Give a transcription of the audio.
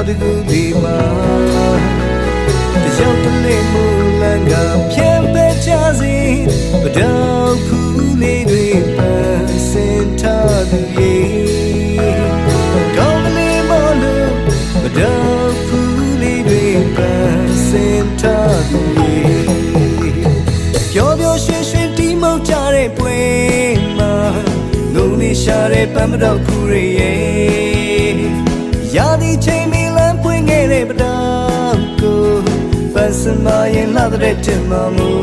တကူဒီမှာတယောက်တလေမူလန်ကဖြန့်ပဲချစီပဒေါဖူးလေးတွေပန်းစင်ထားသူရေကောင်းကလေးမလို့ပဒေါဖူးလေးတွေပန်းစင်ထားသူရေပျော်ပျော်ရွှင်ရွှင်တီးမောက်ကြတဲ့ပွဲမှာငုံနေရှာတဲ့ပန်းပဒေါဖူးတွေရေရာဒီချိန်မီလမ်းပွင့်ခဲ့တဲ့ပဒေါကိုပန်းစမရင်လာတဲ့တင်မမှု